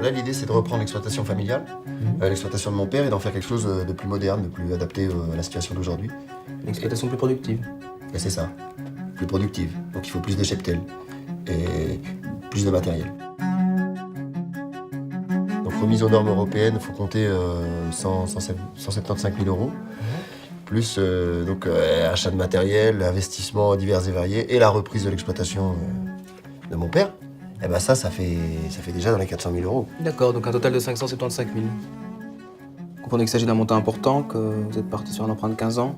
Là, l'idée, c'est de reprendre l'exploitation familiale, l'exploitation de mon père, et d'en faire quelque chose de plus moderne, de plus adapté à la situation d'aujourd'hui. Une exploitation plus productive. Et c'est ça, plus productive. Donc il faut plus de cheptel et plus de matériel. Donc remise aux normes européennes, il faut compter 175 000 euros. Plus achat de matériel, investissement divers et variés et la reprise de l'exploitation de mon père. Et ben ça fait déjà dans les 400 000 euros. D'accord, donc un total de 575 000. Vous comprenez qu'il s'agit d'un montant important, que vous êtes parti sur un emprunt de 15 ans.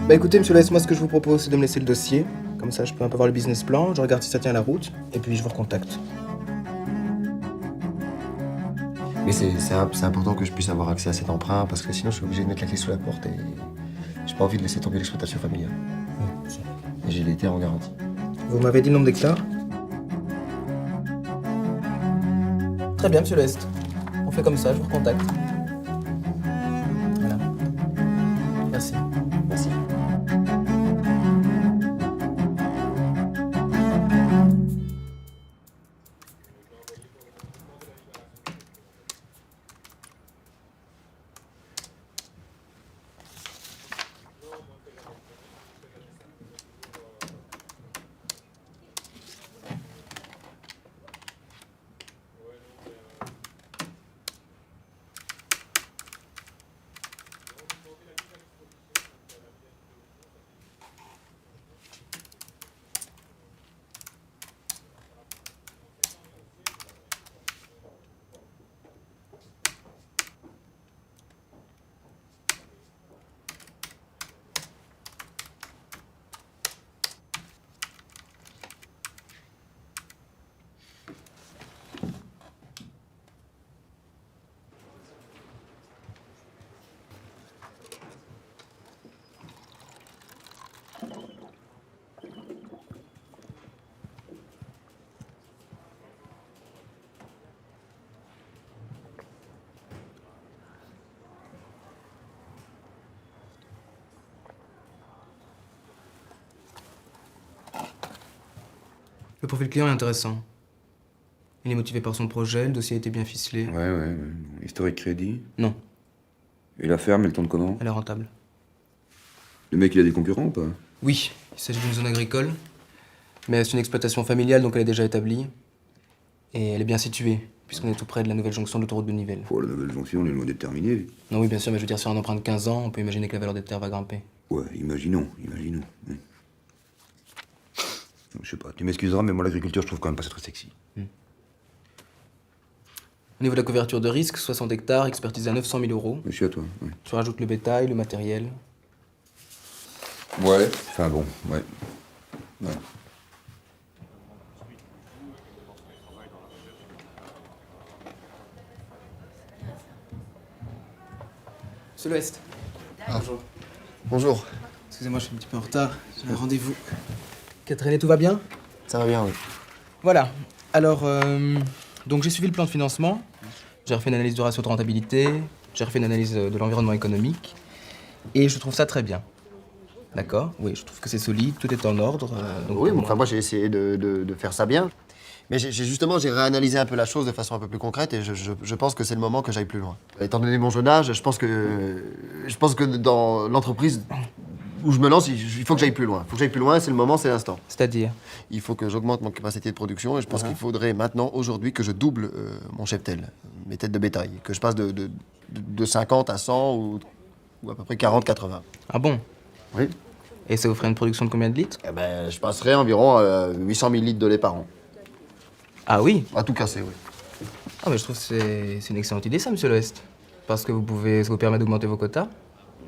Bah écoutez, monsieur Lès, moi ce que je vous propose, c'est de me laisser le dossier. Comme ça, je peux un peu voir le business plan, je regarde si ça tient la route, et puis je vous recontacte. Mais c'est important que je puisse avoir accès à cet emprunt parce que sinon je suis obligé de mettre la clé sous la porte et j'ai pas envie de laisser tomber l'exploitation familiale. Et j'ai les terres en garantie. Vous m'avez dit le nombre d'hectares? Très bien, monsieur Lest. On fait comme ça, je vous recontacte. Voilà. Merci. Merci. Le profil client est intéressant. Il est motivé par son projet, le dossier a été bien ficelé. Ouais. Historique crédit. Non, Et la ferme, elle tourne comment? elle est rentable. Le mec, il a des concurrents ou pas? Oui, il s'agit d'une zone agricole, mais c'est une exploitation familiale, donc elle est déjà établie. Et elle est bien située, puisqu'on est tout près de la nouvelle jonction de l'autoroute de Nivelles. Oh, la nouvelle jonction, on est loin d'être terminé. Non, oui, bien sûr, mais je veux dire, sur un emprunt de 15 ans, on peut imaginer que la valeur des terres va grimper. Ouais, imaginons. Ouais. Je sais pas, tu m'excuseras, mais moi, l'agriculture, je trouve quand même pas ça très sexy. Au niveau de la couverture de risque, 60 hectares, expertisé à 900 000 euros. Monsieur, à toi. Ouais. Tu rajoutes le bétail, le matériel. Ouais. Enfin bon, ouais. Monsieur l'Ouest. Bonjour. Bonjour. Excusez-moi, je suis un petit peu en retard. J'ai un rendez-vous. Catherine, tout va bien? Ça va bien, oui. Voilà. Alors, donc j'ai suivi le plan de financement. J'ai refait une analyse du ratio de rentabilité. J'ai refait une analyse de l'environnement économique. Et je trouve ça très bien. D'accord? Oui, je trouve que c'est solide, tout est en ordre. Donc Oui, pour mais enfin moi j'ai essayé de faire ça bien. Mais j'ai réanalysé un peu la chose de façon un peu plus concrète et je pense que c'est le moment que j'aille plus loin. Étant donné mon jeune âge, je pense que dans l'entreprise où je me lance, il faut que j'aille plus loin. Il faut que j'aille plus loin, c'est le moment, c'est l'instant. C'est-à-dire? Il faut que j'augmente mon capacité de production et je pense qu'il faudrait maintenant, aujourd'hui, que je double mon cheptel, mes têtes de bétail. Que je passe de 50 à 100 ou à peu près 40-80. Ah bon? Oui. Et ça vous ferait une production de combien de litres? Eh ben, je passerai environ 800 000 litres de lait par an. Ah oui? À tout casser, oui. Ah mais je trouve que c'est une excellente idée ça, monsieur l'Ouest. Parce que ça vous permet d'augmenter vos quotas.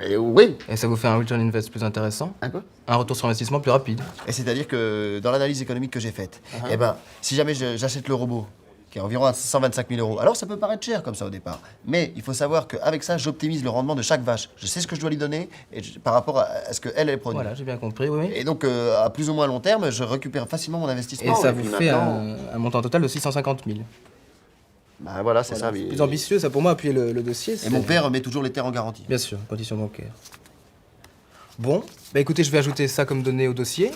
Et oui. Et ça vous fait un return invest plus intéressant. Un peu. Un retour sur investissement plus rapide. Et c'est-à-dire que dans l'analyse économique que j'ai faite, eh ben, si jamais j'achète le robot, qui est environ à 125 000 euros, alors ça peut paraître cher comme ça au départ. Mais il faut savoir qu'avec ça, j'optimise le rendement de chaque vache. Je sais ce que je dois lui donner par rapport à ce qu'elle produit. Voilà, j'ai bien compris, oui. Et donc, à plus ou moins long terme, je récupère facilement mon investissement. Et ça puis vous fait maintenant- un montant total de 650 000. Bah voilà, c'est ça. C'est plus ambitieux, ça pour moi, appuyer le dossier. Et mon père met toujours les terres en garantie. Bien sûr, condition bancaire. Bon, bah écoutez, je vais ajouter ça comme données au dossier.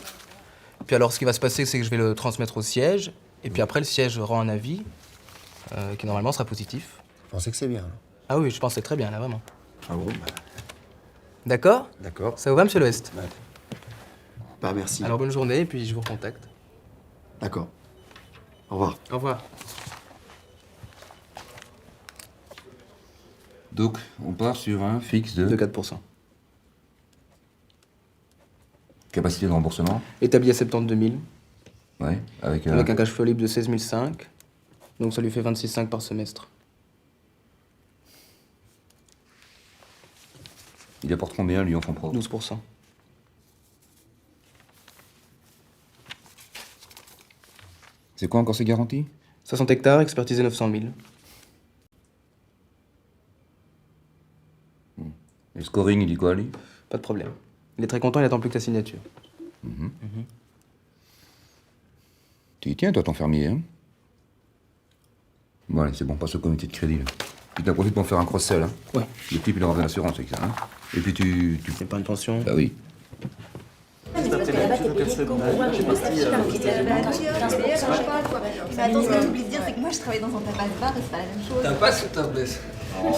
Puis alors, ce qui va se passer, c'est que je vais le transmettre au siège. Et puis après, le siège rend un avis qui normalement sera positif. Vous pensez que c'est bien, alors? Ah oui, je pense que c'est très bien, là, vraiment. Ah bon? D'accord? D'accord. Ça vous va, monsieur l'Ouest? Bah, merci. Alors, bonne journée, et puis je vous recontacte. D'accord. Au revoir. Au revoir. Donc, on part sur un fixe De de 4%. capacité de remboursement. Établi à 72 000, Ouais, avec avec un cash flow libre de 16 500. Donc ça lui fait 26,5 par semestre. Il apporte combien, lui, en fonds propres? 12%. C'est quoi encore ses garanties? 60 hectares, expertisé 900 000. Et le scoring, il dit quoi, lui? Pas de problème. Il est très content, il attend plus que ta signature. Tu y tiens, toi, ton fermier, hein? Bon, allez, c'est bon, passe au comité de crédit, là. Puis t'en profites pour me faire un cross-sell, hein? Ouais. Le type, il aura de l'assurance avec ça, hein? Et puis tu... C'est pas une pension. Bah oui. Mais attends, ce que j'oublie de dire, c'est que moi je travaille dans un tabac-bar et c'est pas la même chose. T'as pas sous ta baisse. Oui,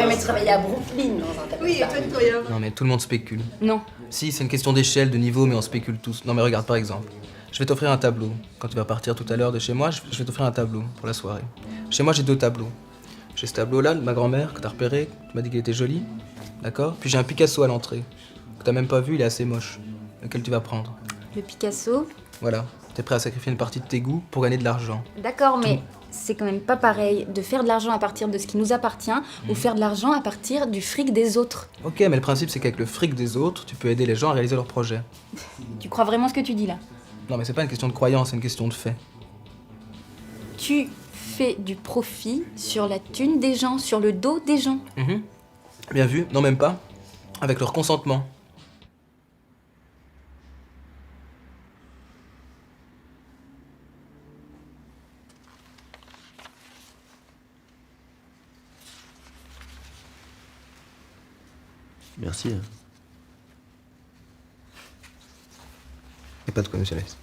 mais tu travaillais à Brooklyn dans un tabac. Oui, et toi tu travailles là. Non mais tout le monde spécule. Non. Si, c'est une question d'échelle, de niveau, mais on spécule tous. Non mais regarde par exemple. Je vais t'offrir un tableau. Quand tu vas partir tout à l'heure de chez moi, je vais t'offrir un tableau pour la soirée. Chez moi, j'ai 2 tableaux. J'ai ce tableau-là de ma grand-mère que t'as repéré, tu m'as dit qu'il était joli. D'accord? Puis j'ai un Picasso à l'entrée, que t'as même pas vu, il est assez moche. Lequel tu vas prendre? Le Picasso. Voilà. T'es prêt à sacrifier une partie de tes goûts pour gagner de l'argent. D'accord, mais c'est quand même pas pareil de faire de l'argent à partir de ce qui nous appartient ou faire de l'argent à partir du fric des autres. Ok, mais le principe c'est qu'avec le fric des autres, tu peux aider les gens à réaliser leurs projets. Tu crois vraiment ce que tu dis là? Non mais c'est pas une question de croyance, c'est une question de fait. Tu fais du profit sur la thune des gens, sur le dos des gens. Bien vu, non même pas. Avec leur consentement. Merci. Hein. Et pas de quoi, monsieur Lès.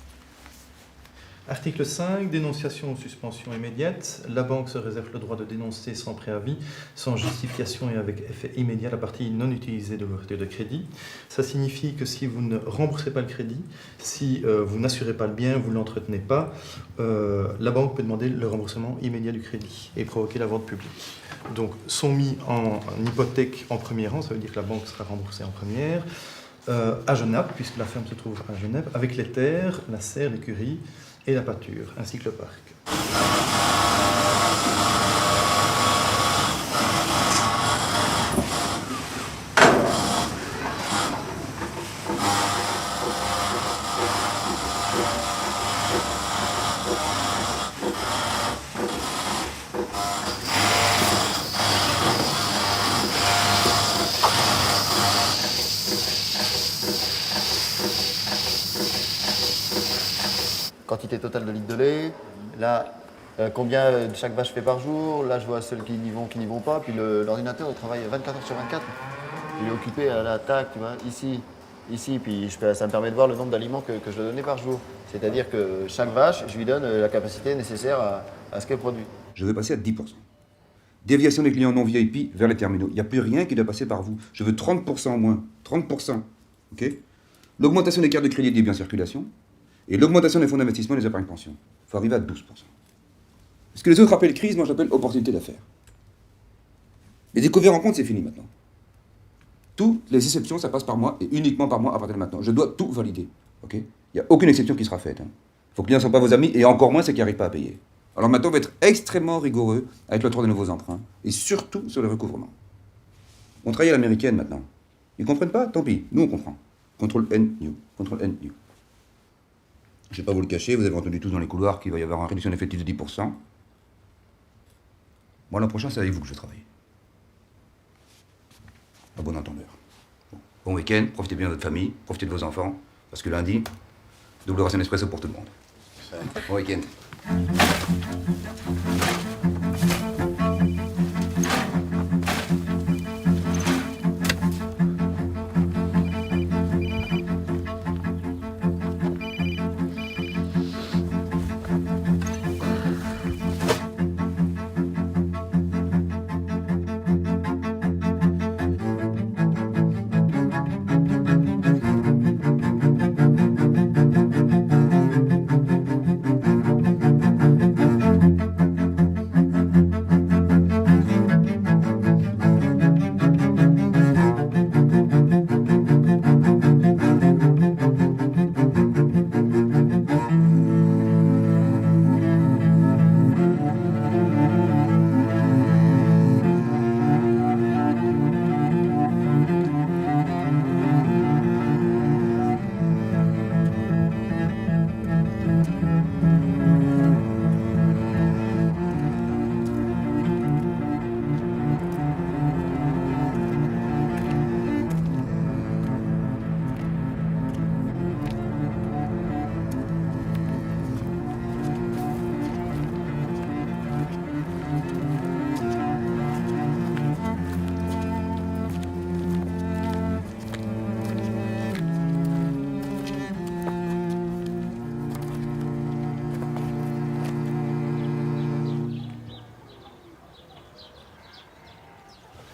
Article 5, dénonciation ou suspension immédiate. La banque se réserve le droit de dénoncer sans préavis, sans justification et avec effet immédiat la partie non utilisée de l'ouverture de crédit. Ça signifie que si vous ne remboursez pas le crédit, si vous n'assurez pas le bien, vous ne l'entretenez pas, la banque peut demander le remboursement immédiat du crédit et provoquer la vente publique. Donc, sont mis en hypothèque en premier rang, ça veut dire que la banque sera remboursée en première, à Genappe, puisque la ferme se trouve à Genève, avec les terres, la serre, l'écurie et la pâture, ainsi que le parc. Quantité totale de litres de lait. Là, combien chaque vache fait par jour. Là, je vois celles qui n'y vont pas. Puis l'ordinateur, il travaille 24 heures sur 24. Il est occupé à l'attaque, tu vois, ici. Puis ça me permet de voir le nombre d'aliments que je dois donner par jour. C'est-à-dire que chaque vache, je lui donne la capacité nécessaire à ce qu'elle produit. Je veux passer à 10%. Déviation des clients non VIP vers les terminaux. Il n'y a plus rien qui doit passer par vous. Je veux 30% en moins. 30%. OK? L'augmentation des cartes de crédit et des biens en circulation. Et l'augmentation des fonds d'investissement et des épargnes pensions. Il faut arriver à 12%. Ce que les autres appellent crise, moi j'appelle opportunité d'affaires. Les découvertes en compte, c'est fini maintenant. Toutes les exceptions, ça passe par moi et uniquement par moi à partir de maintenant. Je dois tout valider. OK? Il n'y a aucune exception qui sera faite. Il faut que les clients ne soient pas vos amis et encore moins ceux qui n'arrivent pas à payer. Alors maintenant, on va être extrêmement rigoureux avec l'octroi de nouveaux emprunts et surtout sur le recouvrement. On travaille à l'américaine maintenant. Ils ne comprennent pas? Tant pis, nous on comprend. Contrôle N, new. Contrôle N, new. Je ne vais pas vous le cacher, vous avez entendu tous dans les couloirs qu'il va y avoir une réduction d'effectifs de 10%. Moi, l'an prochain, c'est avec vous que je vais travailler. À bon entendeur. Bon week-end, profitez bien de votre famille, profitez de vos enfants, parce que lundi, double ration d'espresso pour tout le monde. Bon week-end.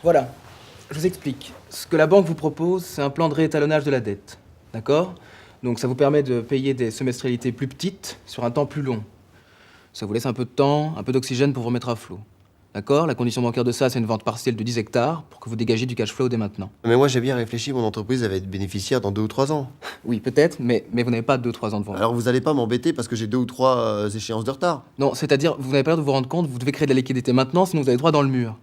Voilà, je vous explique. Ce que la banque vous propose, c'est un plan de réétalonnage de la dette. D'accord? Donc ça vous permet de payer des semestrialités plus petites sur un temps plus long. Ça vous laisse un peu de temps, un peu d'oxygène pour vous remettre à flot. D'accord? La condition bancaire de ça, c'est une vente partielle de 10 hectares pour que vous dégagiez du cash flow dès maintenant. Mais moi, j'ai bien réfléchi, mon entreprise, elle va être bénéficiaire dans 2 ou 3 ans. Oui, peut-être, mais vous n'avez pas 2-3 ans devant vous. Alors, vous allez pas m'embêter parce que j'ai 2 ou 3 échéances de retard. Non, c'est-à-dire, vous n'avez pas l'air de vous rendre compte, vous devez créer de la liquidité maintenant, sinon vous allez droit dans le mur.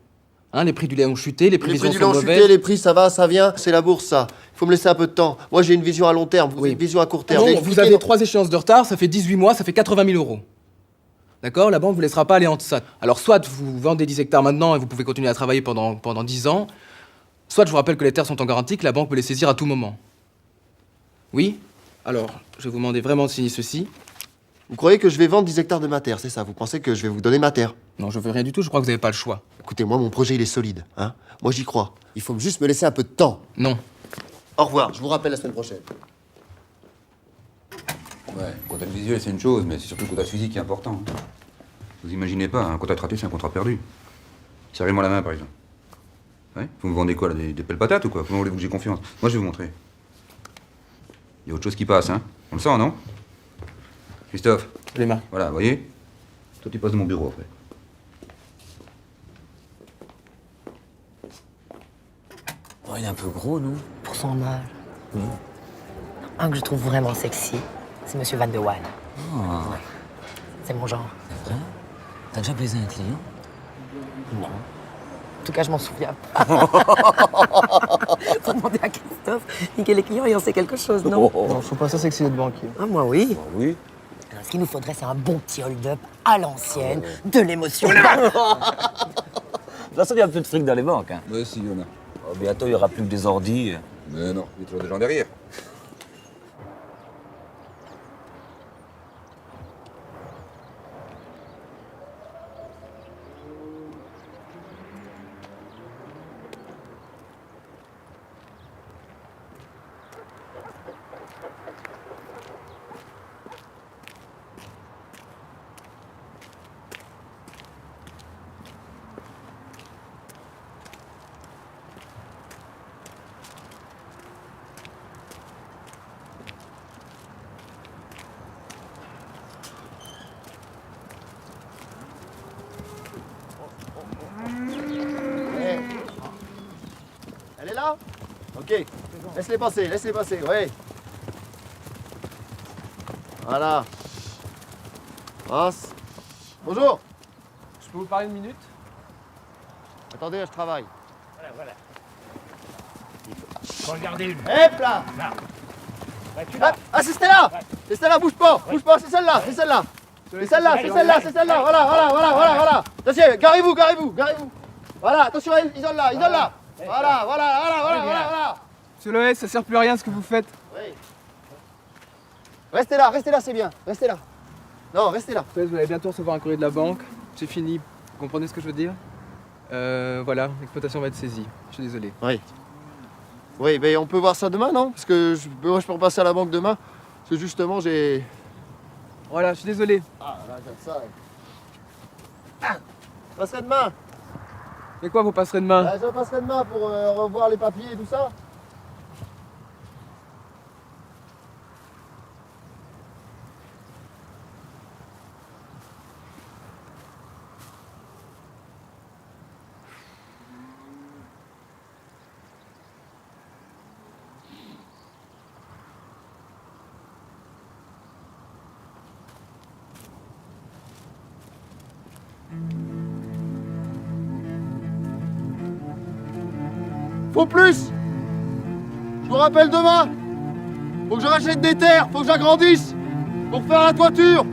Hein, les prix du lait ont chuté, les prévisions sont mauvaises. Chuté, les prix, ça va, ça vient, c'est la bourse, ça. Il faut me laisser un peu de temps. Moi, j'ai une vision à long terme, vous avez une vision à court terme. Non, vous avez 3 échéances de retard, ça fait 18 mois, ça fait 80 000 euros. D'accord? La banque ne vous laissera pas aller en deçà. Alors, soit vous vendez 10 hectares maintenant et vous pouvez continuer à travailler pendant 10 ans, soit je vous rappelle que les terres sont en garantie, que la banque peut les saisir à tout moment. Oui? Alors, je vais vous demander vraiment de signer ceci. Vous croyez que je vais vendre 10 hectares de ma terre, c'est ça? Vous pensez que je vais vous donner ma terre? Non, je veux rien du tout, je crois que vous n'avez pas le choix. Écoutez, moi, mon projet, il est solide, hein. Moi, j'y crois. Il faut juste me laisser un peu de temps. Non. Au revoir, je vous rappelle la semaine prochaine. Ouais, le contact visuel, c'est une chose, mais c'est surtout le contact physique qui est important. Vous imaginez pas, un contact raté, c'est un contrat perdu. Serrez-moi la main, par exemple. Ouais? Vous me vendez quoi, là, des pelles patates ou quoi? Comment voulez-vous que j'ai confiance? Moi, je vais vous montrer. Il y a autre chose qui passe, hein? On le sent, non? Christophe? Les mains. Voilà, vous voyez? Toi, tu passes de mon bureau, après. Oh, il est un peu gros, non? Pour son âge. Un que je trouve vraiment sexy, c'est Monsieur Van de Waal. Ouais. C'est mon genre. C'est vrai? T'as déjà baisé un client? Non. En tout cas, je m'en souviens pas. Faut demander à Christophe. Niquer les clients, il en sait quelque chose, non? Non, je trouve pas ça sexy d'être banquier. Ah, moi, oui. Oui. Alors, ce qu'il nous faudrait, c'est un bon petit hold-up à l'ancienne, de l'émotion. De toute façon, il y a plus de fric dans les banques. Hein. Ouais, si, il y en a. Oh, bientôt, il y aura plus que des ordis. Mais non, il y a toujours des gens derrière. Elle est là? Ok. Laisse-les passer, ouais. Voilà. Passe. Bonjour. Je peux vous parler une minute? Attendez, je travaille. Voilà. Regardez une. Hop là. Ah, c'est Stella. C'est Stella, bouge pas, c'est celle-là, c'est celle-là. C'est celle-là, voilà. Attention, garez-vous. Voilà, attention, isole-la. Voilà. Monsieur Loès, ça sert plus à rien ce que vous faites. Oui. Restez là, c'est bien. Restez là. Non, restez là. Vous allez bientôt recevoir un courrier de la banque. C'est fini. Vous comprenez ce que je veux dire? Voilà, l'exploitation va être saisie. Je suis désolé. Oui, mais on peut voir ça demain, non? Parce que moi, je peux repasser à la banque demain. Parce que justement, j'ai... Voilà, je suis désolé. Ah, là, j'aime ça. Je passerai demain. Mais quoi, vous passerez demain? Je passerai demain pour revoir les papiers et tout ça. Faut plus! Je vous rappelle demain! Faut que je rachète des terres, faut que j'agrandisse! Pour faire la toiture!